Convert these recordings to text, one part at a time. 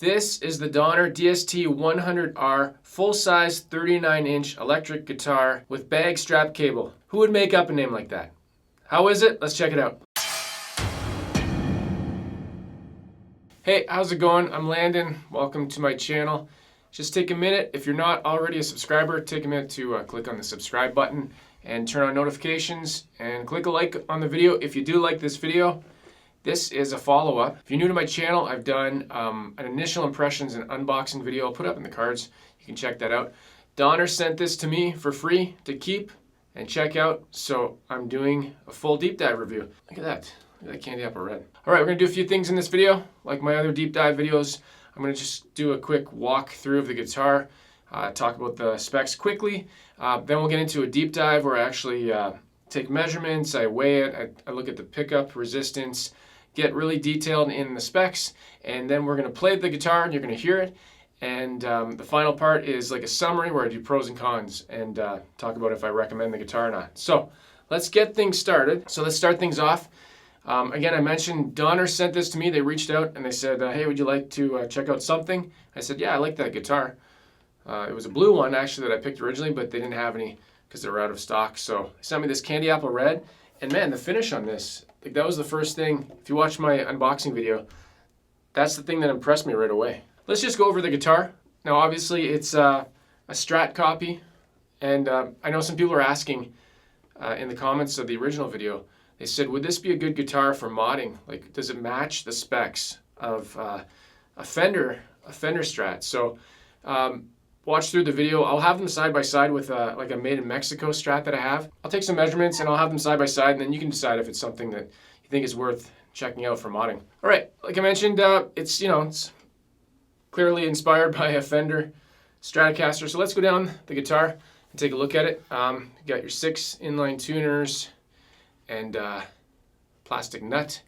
This is the Donner DST-100R full-size 39-inch electric guitar with bag strap cable. Who would make up a name like that? How is it? Let's check it out. Hey, how's it going? I'm Landon. Welcome to my channel. Just take a minute. If you're not already a subscriber, take a minute to click on the subscribe button and turn on notifications and click a like on the video if you do like this video. This is a follow-up. If you're new to my channel, I've done an initial impressions and unboxing video. I'll put up in the cards. You can check that out. Donner sent this to me for free to keep and check out, so I'm doing a full deep dive review. Look at that. Look at that candy apple red. All right, we're gonna do a few things in this video. Like my other deep dive videos, I'm gonna just do a quick walk through of the guitar, talk about the specs quickly. Then we'll get into a deep dive where I actually take measurements, I weigh it, I look at the pickup resistance, get really detailed in the specs, and then we're going to play the guitar and you're going to hear it. And the final part is like a summary where I do pros and cons and talk about if I recommend the guitar or not. So let's get things started. So let's start things off. Again, I mentioned Donner sent this to me. They reached out and they said, hey, would you like to check out something? I said, yeah, I like that guitar. It was a blue one actually that I picked originally, but they didn't have any because they were out of stock. So they sent me this candy apple red, and man, the finish on this, like that was the first thing. If you watch my unboxing video, that's the thing that impressed me right away. Let's just go over the guitar. Now, obviously, it's a Strat copy, and I know some people are asking in the comments of the original video. They said, "Would this be a good guitar for modding? Like, does it match the specs of a Fender Strat?" So, watch through the video. I'll have them side by side with like a made in Mexico Strat that I have. I'll take some measurements and I'll have them side by side, and then you can decide if it's something that you think is worth checking out for modding. All right, like I mentioned, it's clearly inspired by a Fender Stratocaster. So let's go down the guitar and take a look at it. You got your 6 inline tuners and plastic nut.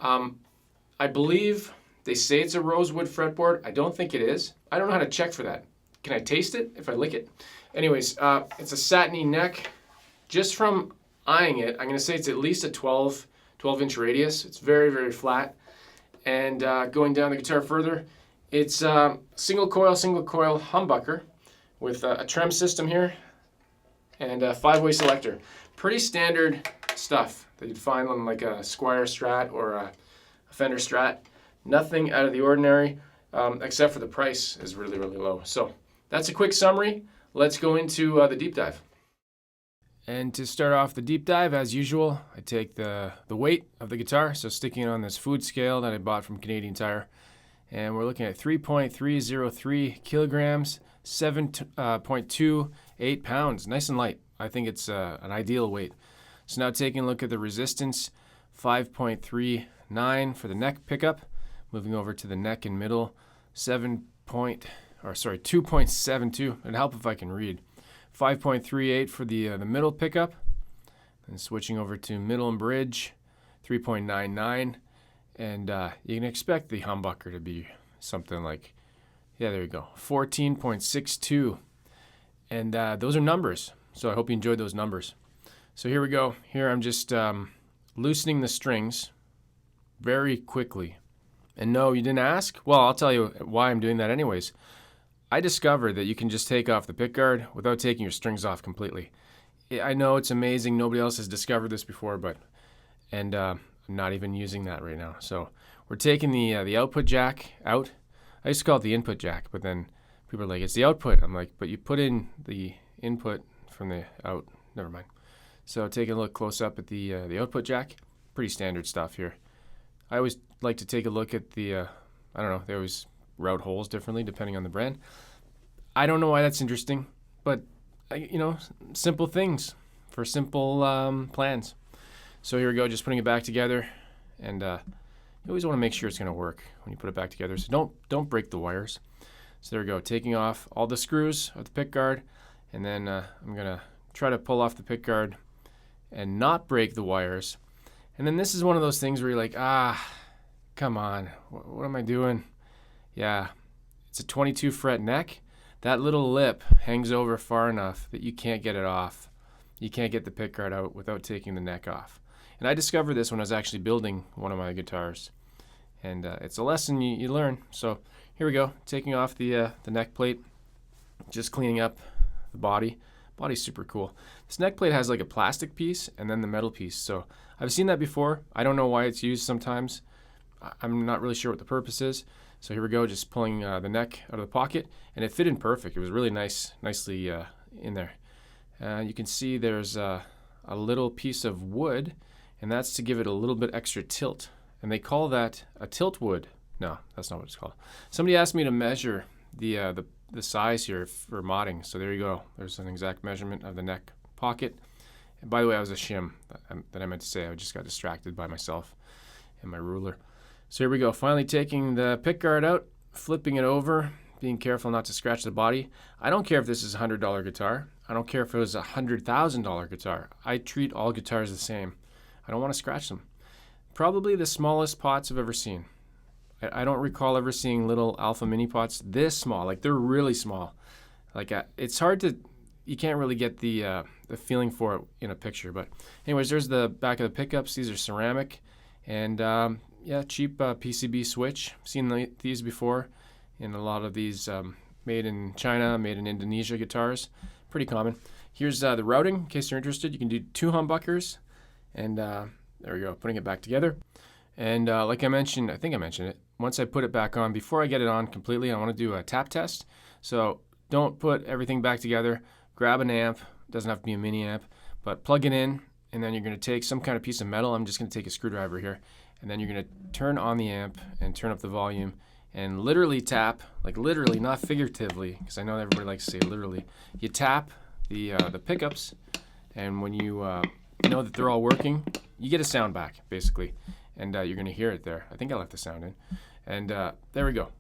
I believe they say it's a rosewood fretboard. I don't think it is. I don't know how to check for that. Can I taste it if I lick it? Anyways, it's a satiny neck. Just from eyeing it, I'm gonna say it's at least a 12-inch radius. It's very, very flat. And going down the guitar further, it's single coil humbucker with a trem system here and a 5-way selector. Pretty standard stuff that you'd find on like a Squier Strat or a Fender Strat. Nothing out of the ordinary, except for the price is really, really low. So that's a quick summary. Let's go into the deep dive. And to start off the deep dive, as usual, I take the weight of the guitar. So sticking it on this food scale that I bought from Canadian Tire. And we're looking at 3.303 kilograms, 7.28 pounds. Nice and light. I think it's an ideal weight. So now taking a look at the resistance, 5.39 for the neck pickup. Moving over to the neck and middle, 2.72. It'd help if I can read. 5.38 for the middle pickup. And switching over to middle and bridge, 3.99. And you can expect the humbucker to be something like, yeah, there you go, 14.62. And those are numbers. So I hope you enjoyed those numbers. So here we go. Here I'm just loosening the strings very quickly. And no, you didn't ask? Well, I'll tell you why I'm doing that anyways. I discovered that you can just take off the pickguard without taking your strings off completely. I know it's amazing. Nobody else has discovered this before, and I'm not even using that right now. So we're taking the output jack out. I used to call it the input jack, but then people are like, it's the output. I'm like, but you put in the input from the out. Never mind. So taking a look close up at the output jack. Pretty standard stuff here. I always like to take a look at the, I don't know, they always route holes differently depending on the brand. I don't know why that's interesting, but, simple things for simple plans. So here we go, just putting it back together, and you always want to make sure it's going to work when you put it back together, so don't break the wires. So there we go, taking off all the screws of the pickguard, and then I'm going to try to pull off the pickguard and not break the wires. And then this is one of those things where you're like, come on, what am I doing? Yeah, it's a 22 fret neck. That little lip hangs over far enough that you can't get it off. You can't get the pickguard out without taking the neck off. And I discovered this when I was actually building one of my guitars. and it's a lesson you learn. So here we go, taking off the neck plate, just cleaning up the body. Body's super cool. This neck plate has like a plastic piece and then the metal piece. So I've seen that before. I don't know why it's used sometimes. I'm not really sure what the purpose is. So here we go, just pulling the neck out of the pocket, and it fit in perfect. It was really nicely in there. You can see there's a little piece of wood, and that's to give it a little bit extra tilt. And they call that a tilt wood. No, that's not what it's called. Somebody asked me to measure the size here for modding. So there you go. There's an exact measurement of the neck pocket. And by the way, I was a shim that I meant to say. I just got distracted by myself and my ruler. So here we go. Finally taking the pick guard out, flipping it over, being careful not to scratch the body. I don't care if this is a $100 guitar. I don't care if it was a $100,000 guitar. I treat all guitars the same. I don't want to scratch them. Probably the smallest pots I've ever seen. I don't recall ever seeing little Alpha mini pots this small. Like, they're really small. Like, it's hard to, you can't really get the feeling for it in a picture. But anyways, there's the back of the pickups. These are ceramic, and yeah, cheap PCB switch. I've seen these before in a lot of these made in China, made in Indonesia guitars. Pretty common. Here's the routing. In case you're interested, you can do 2 humbuckers, and there we go, putting it back together. And like I mentioned, I think I mentioned it, once I put it back on, before I get it on completely, I want to do a tap test. So don't put everything back together. Grab an amp. Doesn't have to be a mini amp, but plug it in, and then you're going to take some kind of piece of metal. I'm just going to take a screwdriver here, and then you're going to turn on the amp and turn up the volume and literally tap, like literally, not figuratively, because I know everybody likes to say literally. You tap the pickups, and when you know that they're all working, you get a sound back, basically. And you're going to hear it there. I think I left the sound in. And there we go.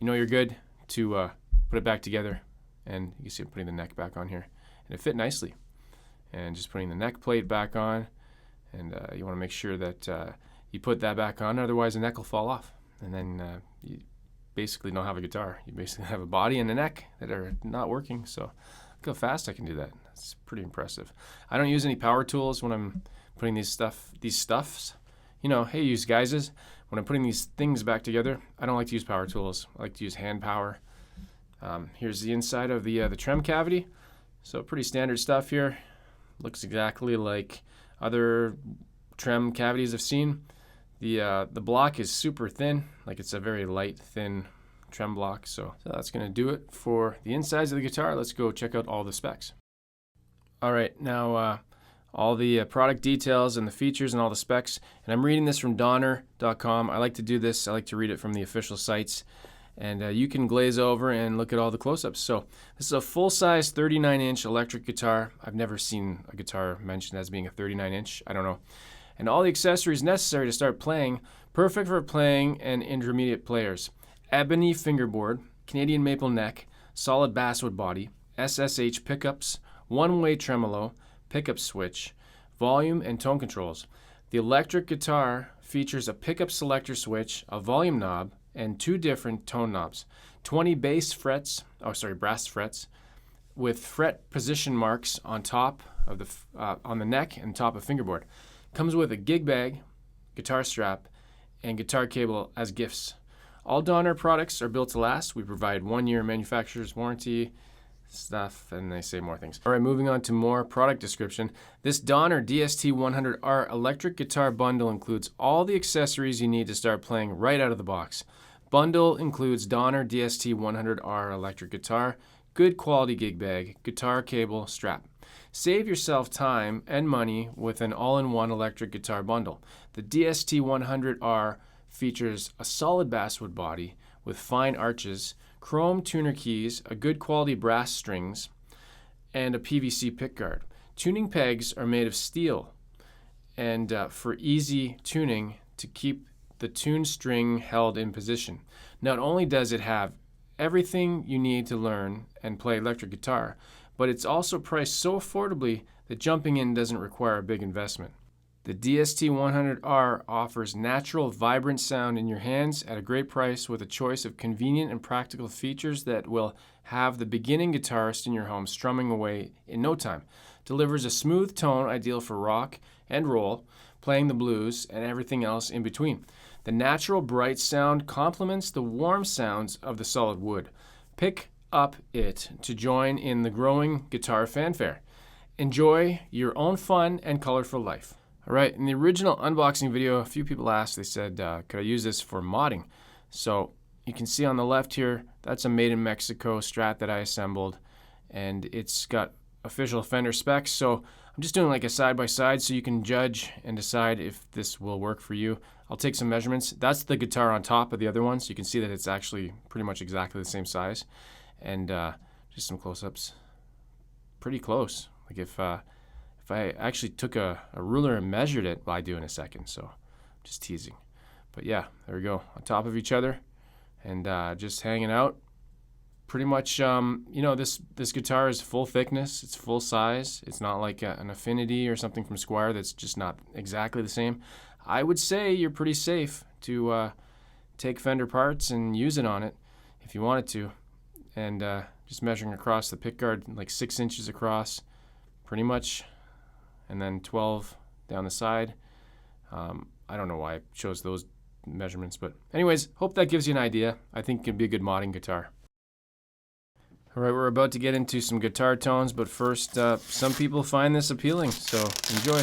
You know you're good to put it back together. And you can see I'm putting the neck back on here. And it fit nicely. And just putting the neck plate back on. And you want to make sure that you put that back on, otherwise the neck will fall off. And then you basically don't have a guitar. You basically have a body and a neck that are not working. So look how fast I can do that. That's pretty impressive. I don't use any power tools when I'm putting these stuffs. You know, hey, use guises. When I'm putting these things back together, I don't like to use power tools. I like to use hand power. Here's the inside of the trem cavity. So pretty standard stuff here. Looks exactly like other trem cavities I've seen. The block is super thin, like it's a very light, thin trem block. So that's going to do it for the insides of the guitar. Let's go check out all the specs. All right, now all the product details and the features and all the specs. And I'm reading this from Donner.com. I like to do this. I like to read it from the official sites. And you can glaze over and look at all the close-ups. So this is a full-size 39-inch electric guitar. I've never seen a guitar mentioned as being a 39-inch. I don't know. And all the accessories necessary to start playing. Perfect for playing and intermediate players. Ebony fingerboard, Canadian maple neck, solid basswood body, SSH pickups, one-way tremolo, pickup switch, volume and tone controls. The electric guitar features a pickup selector switch, a volume knob, and 2 different tone knobs. 20 brass frets, with fret position marks on top of on the neck and top of fingerboard. Comes with a gig bag, guitar strap, and guitar cable as gifts. All Donner products are built to last. We provide 1-year manufacturer's warranty, stuff, and they say more things. All right, moving on to more product description. This Donner DST-100R electric guitar bundle includes all the accessories you need to start playing right out of the box. Bundle includes Donner DST-100R electric guitar, good quality gig bag, guitar cable, strap. Save yourself time and money with an all-in-one electric guitar bundle. The DST-100R features a solid basswood body with fine arches, chrome tuner keys, a good quality brass strings, and a PVC pickguard. Tuning pegs are made of steel and for easy tuning to keep the tune string held in position. Not only does it have everything you need to learn and play electric guitar, but it's also priced so affordably that jumping in doesn't require a big investment. The DST-100R offers natural, vibrant sound in your hands at a great price with a choice of convenient and practical features that will have the beginning guitarist in your home strumming away in no time. Delivers a smooth tone ideal for rock and roll, playing the blues, and everything else in between. The natural bright sound complements the warm sounds of the solid wood. Pick up it to join in the growing guitar fanfare. Enjoy your own fun and colorful life. All right, in the original unboxing video, a few people asked, they said, could I use this for modding? So you can see on the left here, that's a made in Mexico Strat that I assembled, and it's got official Fender specs. So I'm just doing like a side-by-side so you can judge and decide if this will work for you. I'll take some measurements. That's the guitar on top of the other one, so you can see that it's actually pretty much exactly the same size. And just some close-ups. Pretty close. Like if I actually took a ruler and measured it, well, I do in a second, so just teasing. But yeah, there we go, on top of each other, and just hanging out. Pretty much, you know, this guitar is full thickness, it's full size. It's not like an Affinity or something from Squire that's just not exactly the same. I would say you're pretty safe to take Fender parts and use it on it if you wanted to. And just measuring across the pickguard, like 6 inches across, pretty much, and then 12 down the side. I don't know why I chose those measurements, but anyways, hope that gives you an idea. I think it could be a good modding guitar. All right, we're about to get into some guitar tones, but first, some people find this appealing, so enjoy.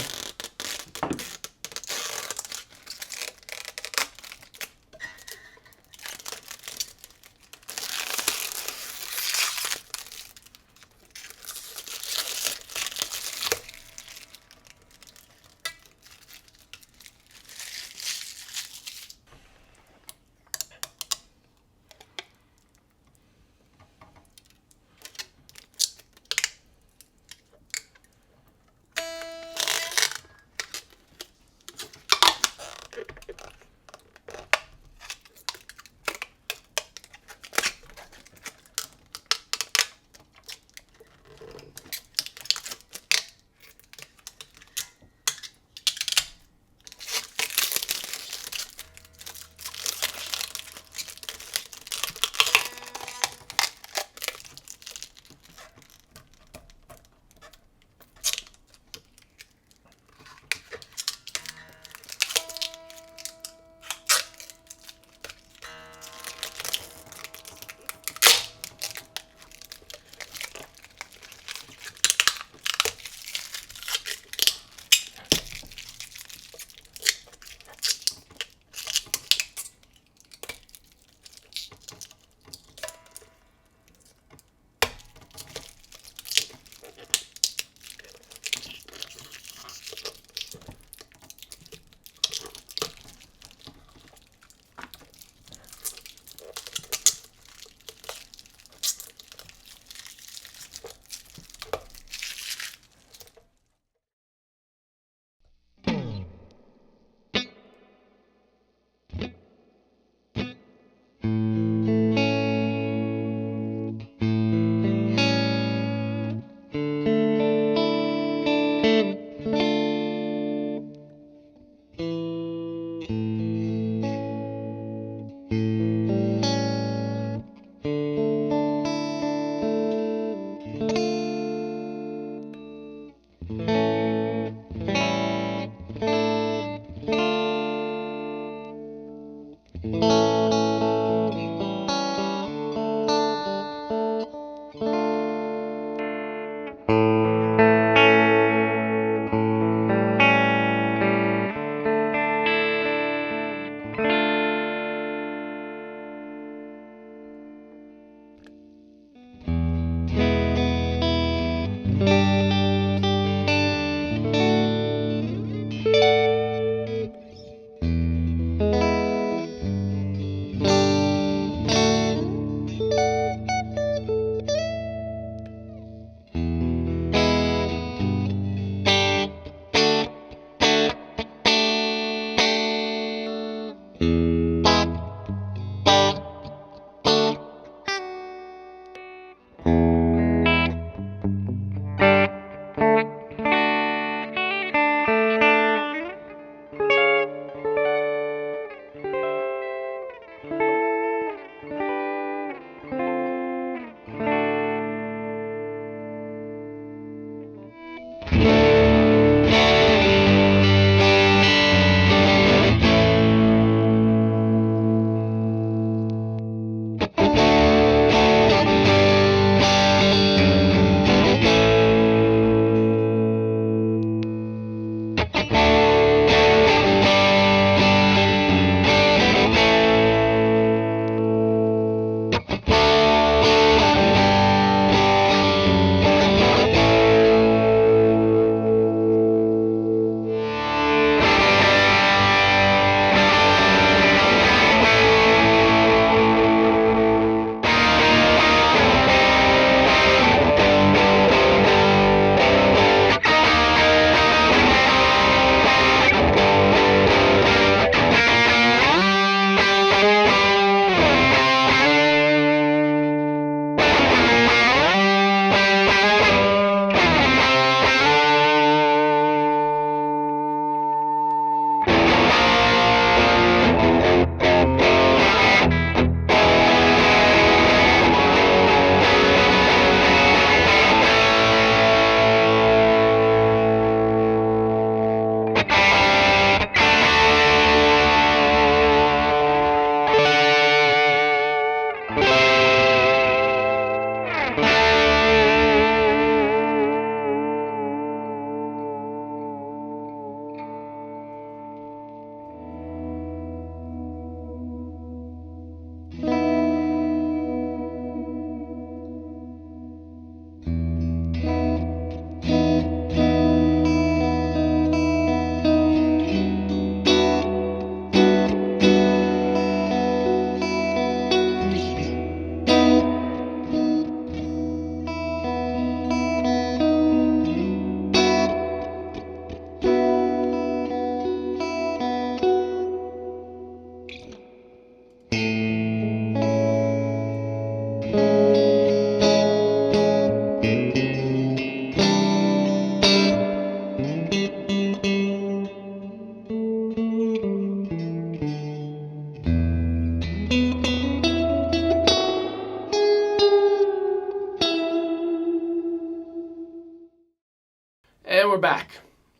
back.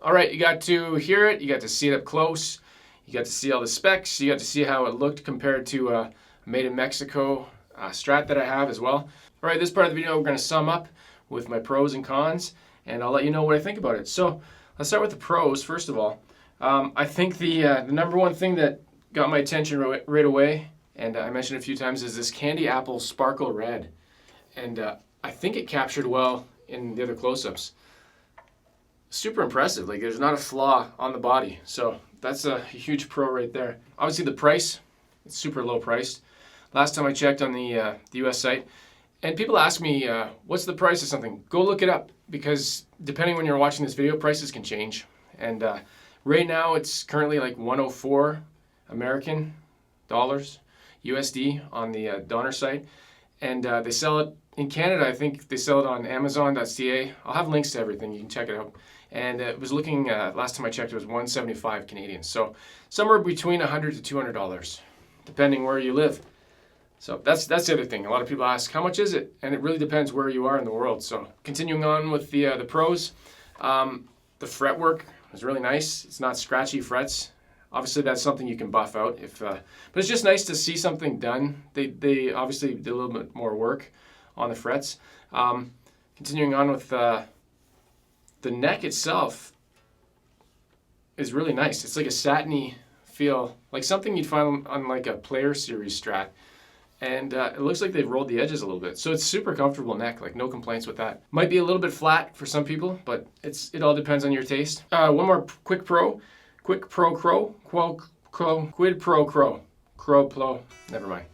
All right, you got to hear it, you got to see it up close, you got to see all the specs, you got to see how it looked compared to a made in Mexico Strat that I have as well. All right, this part of the video we're going to sum up with my pros and cons, and I'll let you know what I think about it. So let's start with the pros. First of all, I think the number one thing that got my attention right away, and I mentioned a few times, is this candy apple sparkle red. And I think it captured well in the other close-ups. Super impressive. Like, there's not a flaw on the body. So that's a huge pro right there. Obviously the price, it's super low priced. Last time I checked on the US site, and people ask me, what's the price of something? Go look it up, because depending when you're watching this video, prices can change. And right now it's currently like 104 American dollars USD on the Donner site. And they sell it in Canada. I think they sell it on Amazon.ca. I'll have links to everything. You can check it out. And it was looking, last time I checked, it was 175 Canadian. So somewhere between $100 to $200, depending where you live. So that's the other thing. A lot of people ask, how much is it? And it really depends where you are in the world. So continuing on with the pros, the fretwork is really nice. It's not scratchy frets. Obviously, that's something you can buff out. But it's just nice to see something done. They obviously did a little bit more work on the frets. Continuing on with the neck itself is really nice. It's like a satiny feel, like something you'd find on like a Player Series Strat. And it looks like they've rolled the edges a little bit. So it's super comfortable neck, like no complaints with that. Might be a little bit flat for some people, but it all depends on your taste. One more quick pro. Quid pro quo, never mind.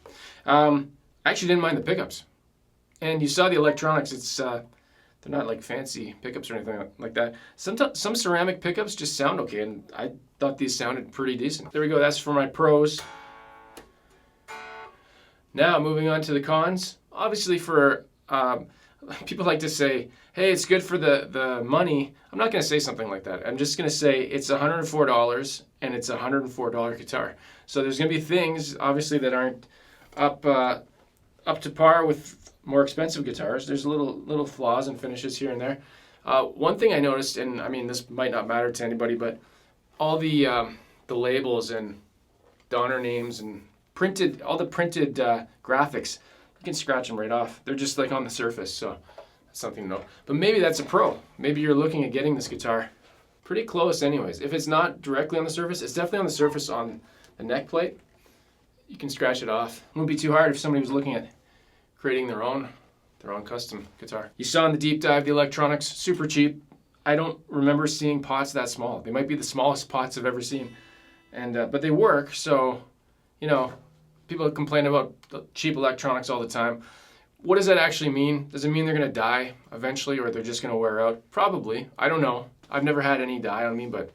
I actually didn't mind the pickups. And you saw the electronics, they're not like fancy pickups or anything like that. Some ceramic pickups just sound okay, and I thought these sounded pretty decent. There we go, that's for my pros. Now, moving on to the cons. Obviously for, people like to say, hey, it's good for the money. I'm not going to say something like that. I'm just going to say it's $104 and it's a $104 guitar. So there's going to be things, obviously, that aren't up to par with more expensive guitars. There's little flaws and finishes here and there. One thing I noticed, and I mean, this might not matter to anybody, but all the labels and Donner names and all the printed graphics, you can scratch them right off. They're just like on the surface, so that's something to know. But maybe that's a pro. Maybe you're looking at getting this guitar pretty close anyways. If it's not directly on the surface, it's definitely on the surface on the neck plate. You can scratch it off. It wouldn't be too hard if somebody was looking at creating their own custom guitar. You saw in the deep dive the electronics, super cheap. I don't remember seeing pots that small. They might be the smallest pots I've ever seen. And but they work, so you know, people complain about cheap electronics all the time. What does that actually mean? Does it mean they're going to die eventually, or they're just going to wear out? Probably. I don't know. I've never had any die on me, but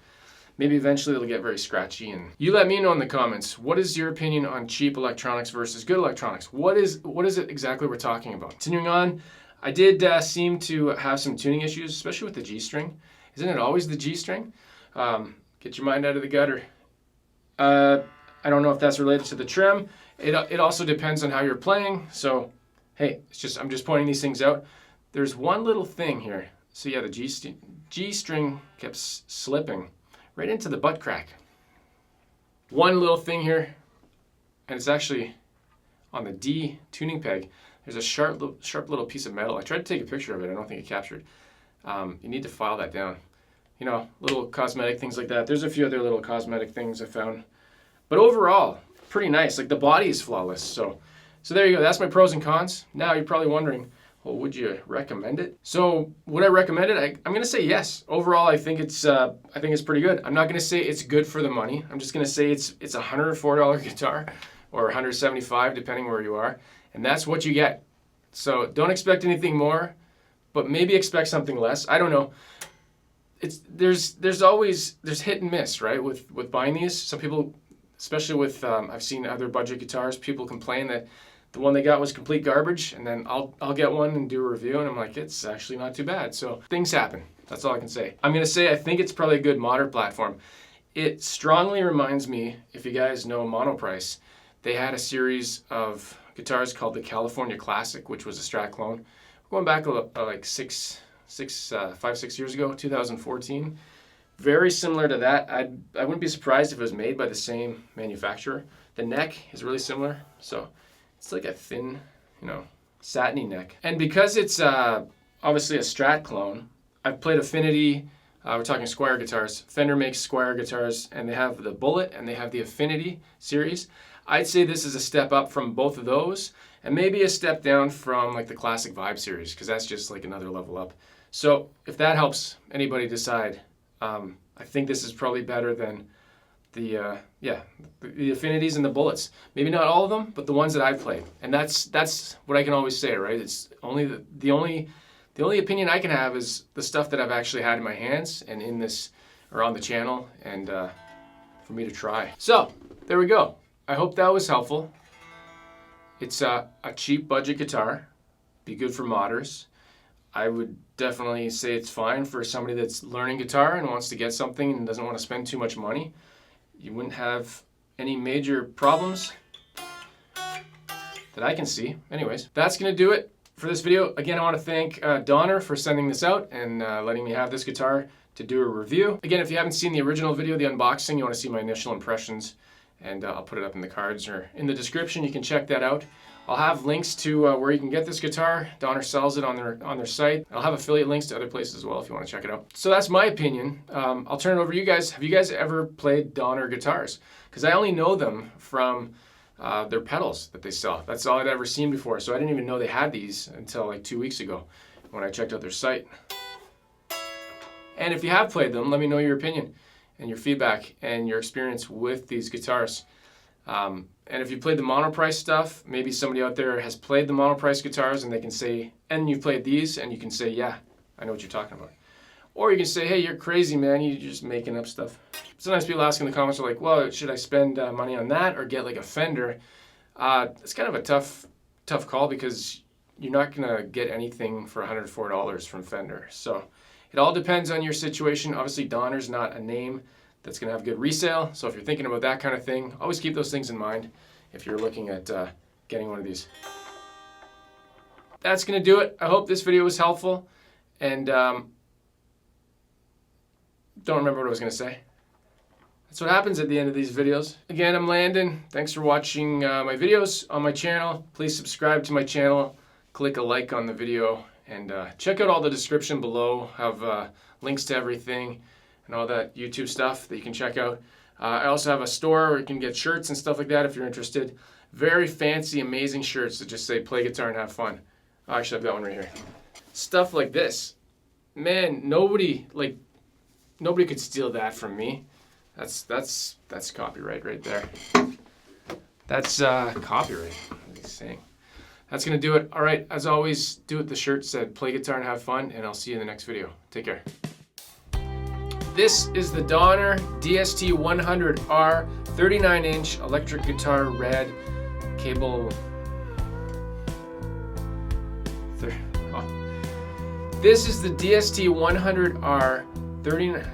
maybe eventually they'll get very scratchy. And you let me know in the comments, what is your opinion on cheap electronics versus good electronics? What is it exactly we're talking about? Continuing on, I did seem to have some tuning issues, especially with the G string. Isn't it always the G string? Get your mind out of the gutter. I don't know if that's related to the trim. It also depends on how you're playing. So, hey, I'm just pointing these things out. There's one little thing here. So yeah, the G string kept slipping right into the butt crack. One little thing here, and it's actually on the D tuning peg. There's a sharp little piece of metal. I tried to take a picture of it. I don't think it captured. You need to file that down. You know, little cosmetic things like that. There's a few other little cosmetic things I found. But overall, pretty nice. Like the body is flawless. So there you go. That's my pros and cons. Now you're probably wondering, well, would you recommend it? So would I recommend it? I'm going to say yes. Overall, I think it's pretty good. I'm not going to say it's good for the money. I'm just going to say it's a $104 guitar or $175 depending where you are, and that's what you get. So don't expect anything more, but maybe expect something less. I don't know. There's hit and miss, right? With buying these, some people, especially with I've seen other budget guitars, people complain that the one they got was complete garbage, and then I'll get one and do a review, and I'm like, it's actually not too bad. So things happen. That's all I can say. I'm gonna say I think it's probably a good moderate platform. It strongly reminds me, if you guys know Monoprice, they had a series of guitars called the California Classic, which was a Strat clone. Going back like 5, 6 years ago, 2014. Very similar to that. I wouldn't be surprised if it was made by the same manufacturer. The neck is really similar, so it's like a thin, satiny neck. And because it's obviously a Strat clone, I've played Affinity. We're talking Squier guitars. Fender makes Squier guitars, and they have the Bullet and they have the Affinity series. I'd say this is a step up from both of those, and maybe a step down from like the classic Vibe series, because that's just like another level up. So if that helps anybody decide, I think this is probably better than the Affinities and the Bullets. Maybe not all of them, but the ones that I've played. And that's what I can always say, right? It's only the only opinion I can have is the stuff that I've actually had in my hands and in this or on the channel, and for me to try. So there we go. I hope that was helpful. It's a cheap budget guitar. Be good for modders. I would definitely say it's fine for somebody that's learning guitar and wants to get something and doesn't want to spend too much money. You wouldn't have any major problems that I can see. Anyways, that's going to do it for this video. Again, I want to thank Donner for sending this out and letting me have this guitar to do a review. Again, if you haven't seen the original video, the unboxing, you want to see my initial impressions, and I'll put it up in the cards or in the description. You can check that out. I'll have links to where you can get this guitar. Donner sells it on their site. I'll have affiliate links to other places as well if you want to check it out. So that's my opinion. I'll turn it over to you guys. Have you guys ever played Donner guitars? Because I only know them from their pedals that they sell. That's all I'd ever seen before. So I didn't even know they had these until like 2 weeks ago when I checked out their site. And if you have played them, let me know your opinion and your feedback and your experience with these guitars. And if you played the monoprice stuff, maybe somebody out there has played the monoprice guitars and they can say, and you've played these, and you can say, yeah, I know what you're talking about. Or you can say, hey, you're crazy, man, you're just making up stuff. Sometimes people ask in the comments, are like, well, should I spend money on that or get like a Fender? It's kind of a tough call, because you're not gonna get anything for $104 from Fender. So it all depends on your situation. Obviously, Donner's not a name that's going to have good resale. So if you're thinking about that kind of thing, always keep those things in mind if you're looking at getting one of these. That's going to do it. I hope this video was helpful. And don't remember what I was going to say. That's what happens at the end of these videos. Again, I'm Landon. Thanks for watching my videos on my channel. Please subscribe to my channel. Click a like on the video. And check out all the description below. I have links to everything and all that YouTube stuff that you can check out. I also have a store where you can get shirts and stuff like that if you're interested. Very fancy, amazing shirts that just say play guitar and have fun. Oh, actually, I've got one right here. Stuff like this. Man, nobody could steal that from me. That's copyright right there. That's copyright. What are you saying? That's going to do it. All right, as always, do what the shirt said. Play guitar and have fun, and I'll see you in the next video. Take care. This is the Donner DST-100R 39-inch electric guitar, red cable. This is the DST-100R 39.